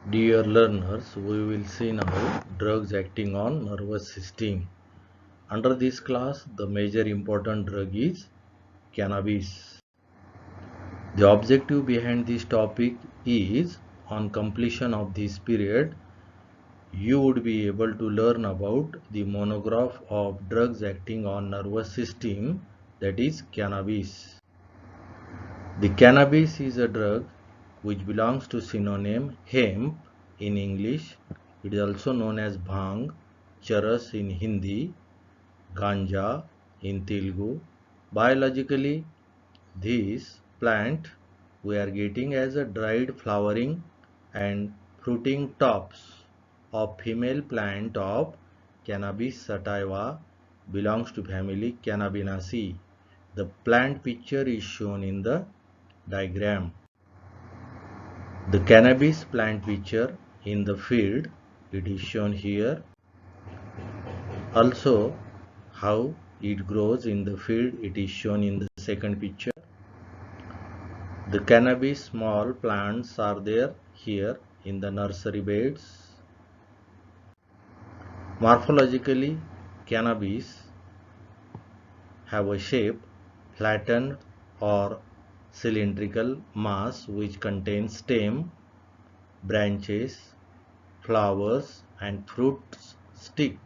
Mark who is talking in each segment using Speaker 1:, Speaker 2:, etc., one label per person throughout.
Speaker 1: Dear learners, we will see now drugs acting on nervous system. Under this class, the major important drug is cannabis. The objective behind this topic is on completion of this period, you would be able to learn about the monograph of drugs acting on nervous system, that is cannabis. The cannabis is a drug which belongs to synonym hemp in English. It is also known as bhang, charas in Hindi, ganja in Telugu. Biologically, this plant we are getting as a dried flowering and fruiting tops of female plant of Cannabis sativa belongs to family Cannabinaceae. The plant picture is shown in the diagram. The cannabis plant picture in the field, it is shown here. Also, how it grows in the field, it is shown in the second picture. The cannabis small plants are there here in the nursery beds. Morphologically, cannabis have a shape flattened or cylindrical mass which contains stem, branches, flowers and fruits stick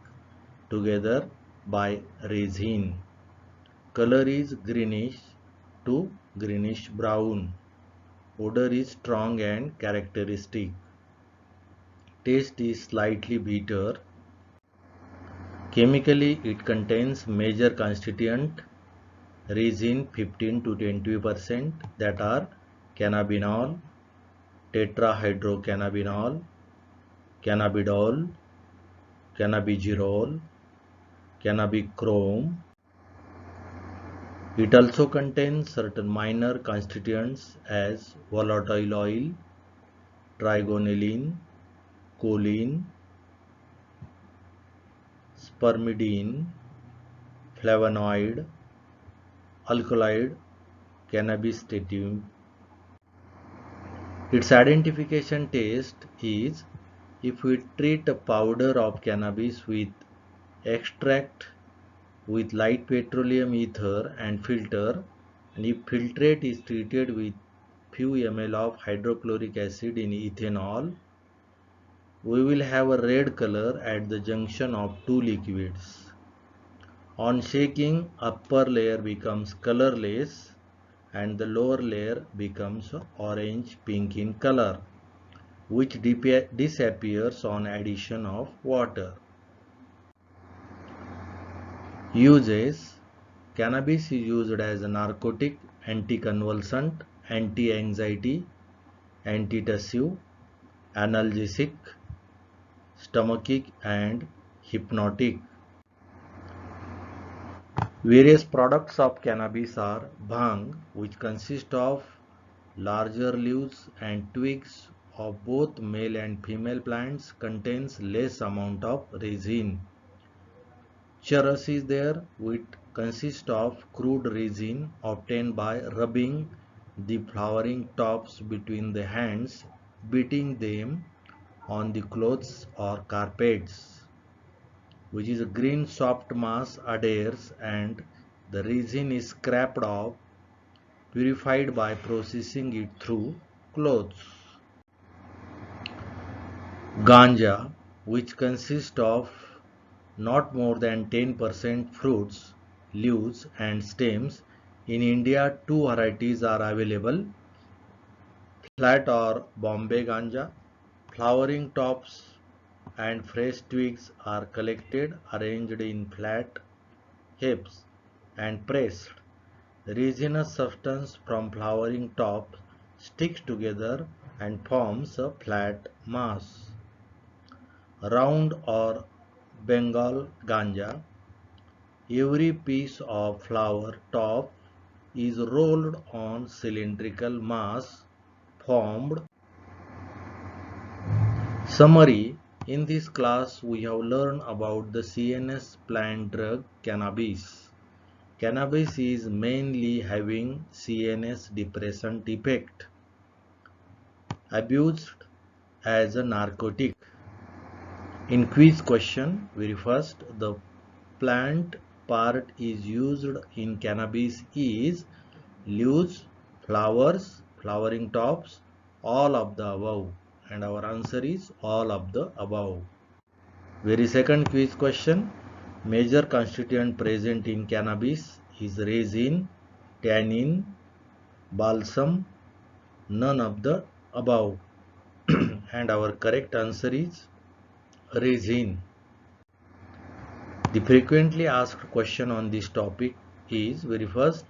Speaker 1: together by resin. Color is greenish to greenish brown. Odor is strong and characteristic. Taste is slightly bitter. Chemically, it contains major constituent resin 15 to 20% that are cannabinol, tetrahydrocannabinol, cannabidiol, cannabigerol, cannabichrome. It also contains certain minor constituents as volatile oil, trigonelline, choline, spermidine, flavonoid, alkaloid, cannabistatin. Its identification test is if we treat a powder of cannabis with extract with light petroleum ether and filter, and if filtrate is treated with few ml of hydrochloric acid in ethanol, we will have a red color at the junction of two liquids. On shaking, upper layer becomes colorless and the lower layer becomes orange pink in color, which disappears on addition of water. Uses: cannabis is used as a narcotic, anticonvulsant, anti-anxiety, antitussive, analgesic, stomachic and hypnotic. Various products of cannabis are bhang, which consist of larger leaves and twigs of both male and female plants, contains less amount of resin. Charas is there, which consists of crude resin obtained by rubbing the flowering tops between the hands, beating them on the clothes or carpets, which is a green soft mass adheres and the resin is scraped off, purified by processing it through clothes. Ganja, which consists of not more than 10% fruits, leaves and stems. In India, two varieties are available: flat or Bombay ganja. Flowering tops and fresh twigs are collected, arranged in flat heaps and pressed. The resinous substance from flowering tops sticks together and forms a flat mass. Round or Bengal ganja. Every piece of flower top is rolled on cylindrical mass formed. Summary: in this class we have learned about the CNS plant drug cannabis. Cannabis is mainly having CNS depressant effect. Abused as a narcotic. In quiz question, very first, the plant part is used in cannabis is leaves, flowers, flowering tops, all of the above. And our answer is all of the above. Very second quiz question. Major constituent present in cannabis is resin, tannin, balsam, none of the above. And our correct answer is resin. The frequently asked question on this topic is very first,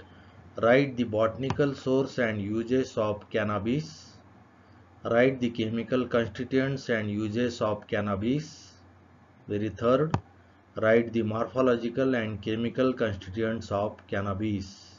Speaker 1: write the botanical source and uses of cannabis. Write the chemical constituents and uses of cannabis. Very third, write the morphological and chemical constituents of cannabis.